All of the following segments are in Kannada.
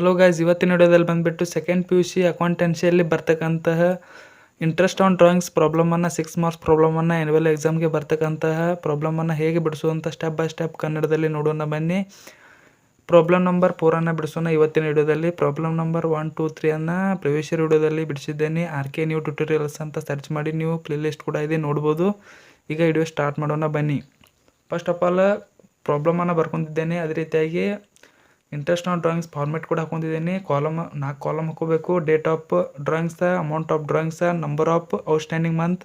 ಹಲೋ ಗೈಸ್, ಇವತ್ತಿನ ವಿಡಿಯೋದಲ್ಲಿ ಬಂದುಬಿಟ್ಟು ಸೆಕೆಂಡ್ ಪಿ ಯು ಸಿ ಅಕೌಂಟೆನ್ಸಿಯಲ್ಲಿ ಬರ್ತಕ್ಕಂತಹ ಇಂಟ್ರೆಸ್ಟ್ ಆನ್ ಡ್ರಾಯಿಂಗ್ಸ್ ಪ್ರಾಬ್ಲಮನ್ನು 6 ಮಾರ್ಕ್ಸ್ ಪ್ರಾಬ್ಲಮನ್ನು ಆ್ಯನ್ಯುವಲ್ ಎಕ್ಸಾಮ್ಗೆ ಬರ್ತಕ್ಕಂತಹ ಪ್ರಾಬ್ಲಮನ್ನು ಹೇಗೆ ಬಿಡಿಸುವಂಥ ಸ್ಟೆಪ್ ಬೈ ಸ್ಟೆಪ್ ಕನ್ನಡದಲ್ಲಿ ನೋಡೋಣ ಬನ್ನಿ. ಪ್ರಾಬ್ಲಮ್ ನಂಬರ್ 4 ಬಿಡಿಸೋಣ ಇವತ್ತಿನ ವಿಡಿಯೋದಲ್ಲಿ. ಪ್ರಾಬ್ಲಮ್ ನಂಬರ್ 1, 2, 3 ಪ್ರಿವಿಯಸ್ ಇಯರ್ ವಿಡಿಯೋದಲ್ಲಿ ಬಿಡಿಸಿದ್ದೇನೆ. RK ನ್ಯೂ ಟ್ಯುಟೋರಿಯಲ್ಸ್ ಅಂತ ಸರ್ಚ್ ಮಾಡಿ ನೀವು ಪ್ಲೇಲಿಸ್ಟ್ ಕೂಡ ಇದೆ ನೋಡ್ಬೋದು. ಈಗ ವಿಡಿಯೋ ಸ್ಟಾರ್ಟ್ ಮಾಡೋಣ ಬನ್ನಿ. ಫಸ್ಟ್ ಆಫ್ ಆಲ್ ಪ್ರಾಬ್ಲಮನ್ನು ಬರ್ಕೊಂಡಿದ್ದೇನೆ. ಅದೇ ರೀತಿಯಾಗಿ ಇಂಟ್ರೆಸ್ಟ್ ಆನ್ ಡ್ರಾಯಿಂಗ್ಸ್ ಫಾರ್ಮೆಟ್ ಕೂಡ ಹಾಕೊಂಡಿದ್ದೀನಿ. 4 ಕಾಲಮ್ ಹಾಕೋಬೇಕು. Date of drawings, amount of drawings, number of outstanding month,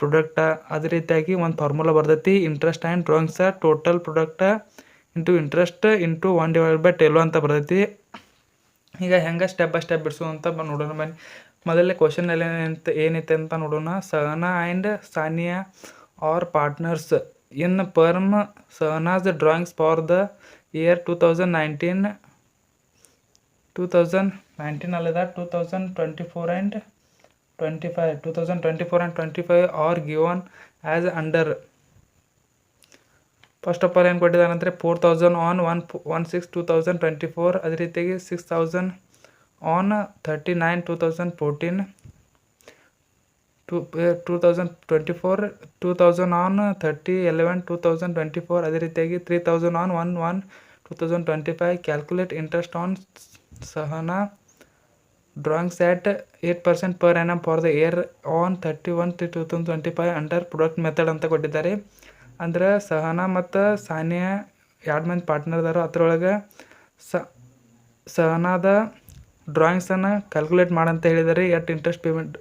product. ಅದೇ ರೀತಿಯಾಗಿ ಒಂದು ಫಾರ್ಮುಲಾ ಬರ್ತೈತಿ. Interest and drawings total product into interest into 1/10 ಅಂತ ಬರ್ತೈತಿ. ಈಗ ಹೆಂಗೆ ಸ್ಟೆಪ್ ಬೈ ಸ್ಟೆಪ್ ಬಿಡಿಸು ಅಂತ ನೋಡೋಣ ಬನ್ನಿ. ಮೊದಲೇ ಕ್ವಶನ್ ಏನಿತ್ತು ಅಂತ ನೋಡೋಣ. Sahana and Sania are partners in firm Sahana's drawings for the year 2019 ಅಲ್ಲದ 2024 and 25 are given as under. First of all ಏನು ಕೊಟ್ಟಿದ್ದಾರೆ ಅಂದರೆ 4,000 ಆನ್ 1/6/2024, ಅದೇ ರೀತಿಯಾಗಿ 6,000 ಆನ್ 39/2014, 2024 2,000 ಆನ್ 30/11/2024, ಅದೇ ರೀತಿಯಾಗಿ 3,000 on 1/1/2025. Calculate interest on Sahana drawings at 8% per annum for the year on 31/3/2025 under product method ಅಂತ ಕೊಟ್ಟಿದ್ದಾರೆ. ಅಂದ್ರೆ ಸಹನಾ ಮತ್ತು ಸಾನಿಯಾ 2 ಮಂದಿ ಪಾರ್ಟ್ನರ್ ಇದಾರೆ. ಅದರೊಳಗೆ ಸಹನಾದ ಡ್ರಾಯಿಂಗ್ಸನ್ನು ಕ್ಯಾಲ್ಕುಲೇಟ್ ಮಾಡಂತ ಹೇಳಿದ್ದಾರೆ.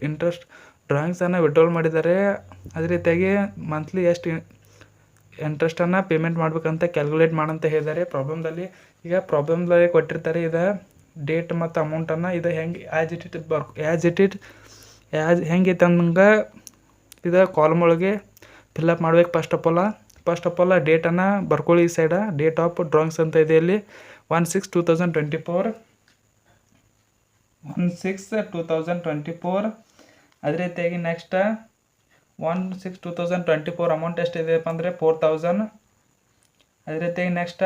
ಇಂಟ್ರೆಸ್ಟ್ ಡ್ರಾಯಿಂಗ್ಸನ್ನು ವಿಡ್ರಾಲ್ ಮಾಡಿದ್ದಾರೆ. ಅದೇ ರೀತಿಯಾಗಿ ಮಂತ್ಲಿ ಎಷ್ಟು ಇಂಟ್ರೆಸ್ಟನ್ನು ಪೇಮೆಂಟ್ ಮಾಡಬೇಕಂತ ಕ್ಯಾಲ್ಕುಲೇಟ್ ಮಾಡಂತ ಹೇಳಿದ್ದಾರೆ ಪ್ರಾಬ್ಲಮ್ದಲ್ಲಿ. ಈಗ ಪ್ರಾಬ್ಲಮ್ದಲ್ಲಿ ಕೊಟ್ಟಿರ್ತಾರೆ ಇದು ಡೇಟ್ ಮತ್ತು ಅಮೌಂಟನ್ನು. ಇದು ಹೆಂಗೆ ಹೆಂಗಿತ್ತು ಅಂದಂಗೆ ಇದು ಕಾಲಮ್ ಒಳಗೆ ಫಿಲ್ಲಪ್ ಮಾಡ್ಬೇಕು. ಫಸ್ಟ್ ಆಫ್ ಆಲ್ ಡೇಟನ್ನು ಬರ್ಕೊಳ್ಳಿ. ಈ ಸೈಡ ಡೇಟ್ ಆಫ್ ಡ್ರಾಯಿಂಗ್ಸ್ ಅಂತ ಇದೆ ಇಲ್ಲಿ 1/6/2024. ಅದೇ ರೀತಿಯಾಗಿ ನೆಕ್ಸ್ಟ್ 1/6/2024 ಅಮೌಂಟ್ ಎಷ್ಟಿದೆಯಪ್ಪ ಅಂದರೆ 4,000. ಅದೇ ರೀತಿಯಾಗಿ ನೆಕ್ಸ್ಟ್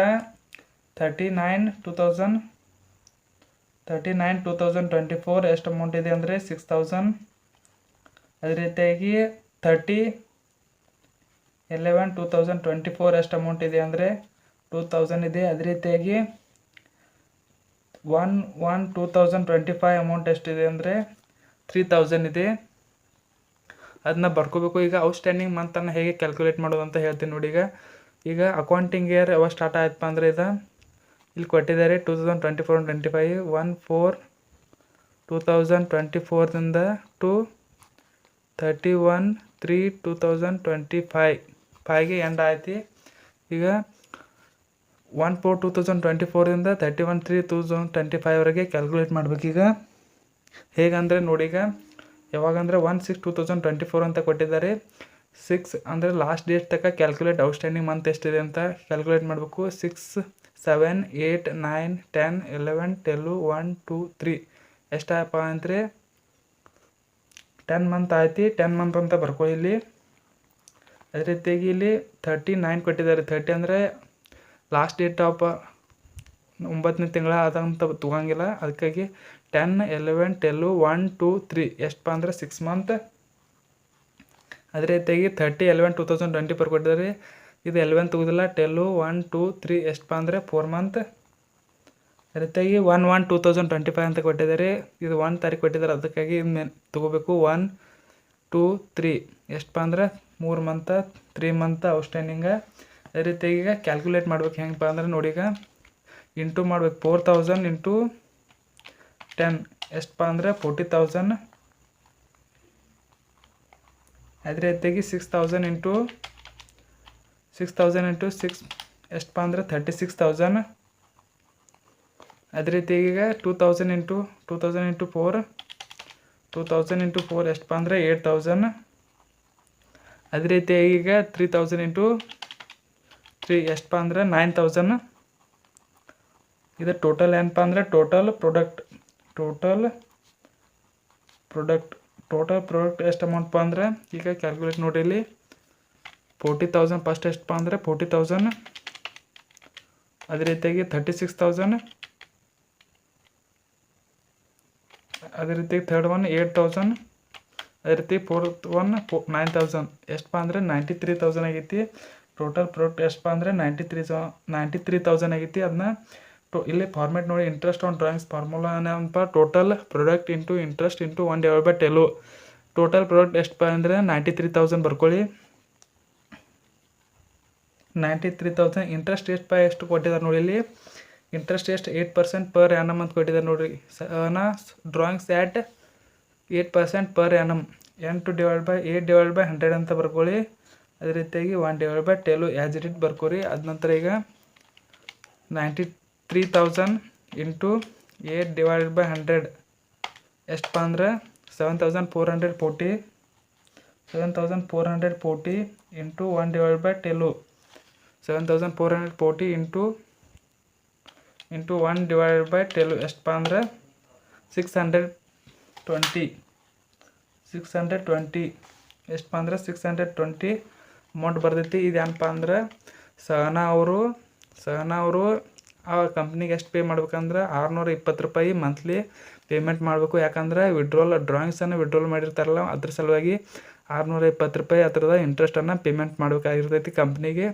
39/2024 ಎಷ್ಟು ಅಮೌಂಟ್ ಇದೆ ಅಂದರೆ 6,000. ಅದೇ ರೀತಿಯಾಗಿ 30/11/2024 ಎಷ್ಟು ಅಮೌಂಟ್ ಇದೆ ಅಂದರೆ 2,000 ಇದೆ. ಅದೇ ರೀತಿಯಾಗಿ 1/1/2025 ಅಮೌಂಟ್ ಎಷ್ಟಿದೆ ಅಂದರೆ 3,000 ಇದೆ. ಅದನ್ನ ಬರ್ಕೋಬೇಕು. ಈಗ ಔಟ್ಸ್ಟ್ಯಾಂಡಿಂಗ್ ಮಂತನ್ನು ಹೇಗೆ ಕ್ಯಾಲ್ಕುಲೇಟ್ ಮಾಡೋದು ಅಂತ ಹೇಳ್ತೀನಿ ನೋಡಿ. ಈಗ ಅಕೌಂಟಿಂಗ್ ಇಯರ್ ಯಾವಾಗ ಸ್ಟಾರ್ಟ್ ಆಯ್ತಪ್ಪ ಅಂದರೆ ಇಲ್ಲಿ ಕೊಟ್ಟಿದ್ದಾರೆ 2024-25 1/4/2024ದಿಂದ ಟು 31/3/2025ಗೆ ಎಂಡ್ ಆಯ್ತು. ಈಗ 1/4/2024ದಿಂದ 31/3/2025ವರೆಗೆ ಕ್ಯಾಲ್ಕುಲೇಟ್ ಮಾಡ್ಬೇಕು. ಈಗ ಹೇಗಂದರೆ ನೋಡಿ, ಈಗ ಯಾವಾಗಂದರೆ 1/6/2024 ಅಂತ ಕೊಟ್ಟಿದ್ದಾರೆ. 6 ಅಂದರೆ ಲಾಸ್ಟ್ ಡೇಟ್ ತನಕ ಕ್ಯಾಲ್ಕುಲೇಟ್ ಔಟ್ಸ್ಟ್ಯಾಂಡಿಂಗ್ ಮಂತ್ ಎಷ್ಟಿದೆ ಅಂತ ಕ್ಯಾಲ್ಕುಲೇಟ್ ಮಾಡಬೇಕು. 6, 7, 8, 9, 10, 11, 12, 1, 2, 3 ಎಷ್ಟಪ್ಪ ಅಂದರೆ 10 ಮಂತ್ ಆಯ್ತು. 10 ಮಂತ್ ಅಂತ ಬರ್ಕೊಳ್ಳಿ ಇಲ್ಲಿ. ಅದೇ ರೀತಿಯಾಗಿ ಇಲ್ಲಿ 39 ಕೊಟ್ಟಿದ್ದಾರೆ. 30 ಅಂದರೆ ಲಾಸ್ಟ್ ಡೇಟ್ ಆಫ್ 9ನೇ ತಿಂಗಳ ಅದಂತ ತಗೋಂಗಿಲ್ಲ. ಅದಕ್ಕಾಗಿ 10, 11, 12, 1, 2, 3 ಎಷ್ಟಪ್ಪ ಅಂದರೆ 6 ಮಂತ್. ಅದೇ ರೀತಿಯಾಗಿ 30/11/2024 ಕೊಟ್ಟಿದ್ದಾರೆ. ಇದು 11 ತೆಗೆದಿಲ್ಲ. 12, 1, 2, 3 ಎಷ್ಟಪ್ಪ ಅಂದರೆ 4 ಮಂತ್. ಅದೇ ರೀತಿಯಾಗಿ 1/1/2025 ಅಂತ ಕೊಟ್ಟಿದ್ದಾರೆ. ಇದು 1 ತಾರೀಕು ಕೊಟ್ಟಿದ್ದಾರೆ. ಅದಕ್ಕಾಗಿ ಇದನ್ನ ತೊಗೋಬೇಕು. 1, 2, 3 ಎಷ್ಟಪ್ಪ ಅಂದ್ರೆ 3 ಮಂತ 3 ಮಂತ್ ಔಟ್ಸ್ಟ್ಯಾಂಡಿಂಗ. ಅದೇ ರೀತಿಯಾಗಿ ಈಗ ಕ್ಯಾಲ್ಕುಲೇಟ್ ಮಾಡ್ಬೇಕು. ಹೆಂಗಪ್ಪ ಅಂದ್ರೆ ನೋಡಿ, ಈಗ ಇಂಟು ಮಾಡ್ಬೇಕು. 4,000 ಇಂಟು 10 ಎಷ್ಟಪ್ಪ ಅಂದರೆ 40,000. ಅದೇ ರೀತಿಯಾಗಿ 6,000 ಇಂಟು 6 ಎಷ್ಟಪ್ಪ ಅಂದರೆ 36,000. ಅದೇ ರೀತಿಯಾಗಿ ಈಗ 2,000 ಇಂಟು 4 ಎಷ್ಟಪ್ಪ ಅಂದರೆ 8,000. ಅದೇ ರೀತಿಯಾಗಿ ಈಗ 3,000 ಇಂಟು 3 ಎಷ್ಟಪ್ಪ ಅಂದರೆ 9,000. ಇದು ಟೋಟಲ್ ಏನಪ್ಪ ಅಂದರೆ ಟೋಟಲ್ ಪ್ರಾಡಕ್ಟ್ ಎಷ್ಟು ಅಮೌಂಟ್ಪ ಅಂದರೆ ಈಗ ಕ್ಯಾಲ್ಕುಲೇಟ್ ನೋಡಿ ಇಲ್ಲಿ 40,000 ಫಸ್ಟ್ ಎಷ್ಟಪ್ಪ ಅಂದರೆ 40,000. ಅದೇ ರೀತಿಯಾಗಿ 36,000. ಅದೇ ರೀತಿ ಥರ್ಡ್ ಒನ್ 8,000. ಅದೇ ರೀತಿ ಫೋರ್ತ್ ಒನ್ 9,000. ಎಷ್ಟಪ್ಪ ಅಂದರೆ 93,000 ಆಗೈತಿ. ಟೋಟಲ್ ಪ್ರಾಡಕ್ಟ್ ಎಷ್ಟಪ್ಪ ಅಂದರೆ 93,000 ಆಗೈತಿ. ಅದನ್ನ ಇಲ್ಲಿ ಫಾರ್ಮೇಟ್ ನೋಡಿ, ಇಂಟ್ರೆಸ್ಟ್ ಆನ್ ಡ್ರಾಯಿಂಗ್ಸ್ ಫಾರ್ಮುಲಾ ಏನಪ್ಪ, total product into interest into 1/10. Total product ಎಷ್ಟಪ್ಪ ಅಂದರೆ 93,000 ಬರ್ಕೊಳ್ಳಿ. 93,000. ಇಂಟ್ರೆಸ್ಟ್ ಎಷ್ಟು ಕೊಟ್ಟಿದ್ದಾರೆ ನೋಡಿ ಇಲ್ಲಿ. ಇಂಟ್ರೆಸ್ಟ್ 8% ಪರ್ ಆ್ಯನಮ್ ಅಂತ ಕೊಟ್ಟಿದ್ದಾರೆ ನೋಡಿರಿ. Drawings at 8% per annum. 8/100 ಅಂತ ಬರ್ಕೊಳ್ಳಿ. ಅದೇ ರೀತಿಯಾಗಿ 1/10 ಆ್ಯಸ್ ಇಟ್ ಬರ್ಕೋರಿ. ಅದ ನಂತರ ಈಗ 93,000 ಇಂಟು 8/100 ಎಷ್ಟಪ್ಪ ಅಂದ್ರೆ 7,440. 7,440 ಇಂಟು 1/10. 7,440 ಇಂಟು 1/10 ಎಷ್ಟಪ್ಪ ಅಂದ್ರೆ 620. ಎಷ್ಟಪ್ಪ ಅಂದ್ರೆ 620 ಅಮೌಂಟ್ ಬರ್ತೈತಿ. ಇದೇನಪ್ಪ ಅಂದ್ರೆ ಸಹನಾ ಅವರು ಆ ಕಂಪ್ನಿಗೆ ಎಷ್ಟು ಪೇ ಮಾಡ್ಬೇಕಂದ್ರೆ 620 ರೂಪಾಯಿ ಮಂತ್ಲಿ ಪೇಮೆಂಟ್ ಮಾಡಬೇಕು. ಯಾಕಂದ್ರೆ ಡ್ರಾಯಿಂಗ್ಸನ್ನು ವಿಡ್ರಾಲ್ ಮಾಡಿರ್ತಾರಲ್ಲ, ಅದ್ರ ಸಲುವಾಗಿ 620 ರೂಪಾಯಿ ಅದರದ ಇಂಟ್ರೆಸ್ಟನ್ನು ಪೇಮೆಂಟ್ ಮಾಡಬೇಕಾಗಿರ್ತೈತಿ ಕಂಪ್ನಿಗೆ.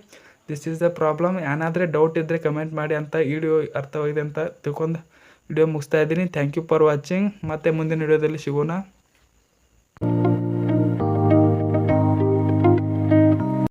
This is the problem. ಏನಾದರೆ ಡೌಟ್ ಇದ್ದರೆ ಕಮೆಂಟ್ ಮಾಡಿ ಅಂತ ವಿಡಿಯೋ ಅರ್ಥವಾಗಿದೆ ಅಂತ ತಿಳ್ಕೊಂಡು ವಿಡಿಯೋ ಮುಗಿಸ್ತಾ ಇದ್ದೀನಿ. Thank you for watching. ಮತ್ತೆ ಮುಂದಿನ ವಿಡಿಯೋದಲ್ಲಿ ಸಿಗೋಣ.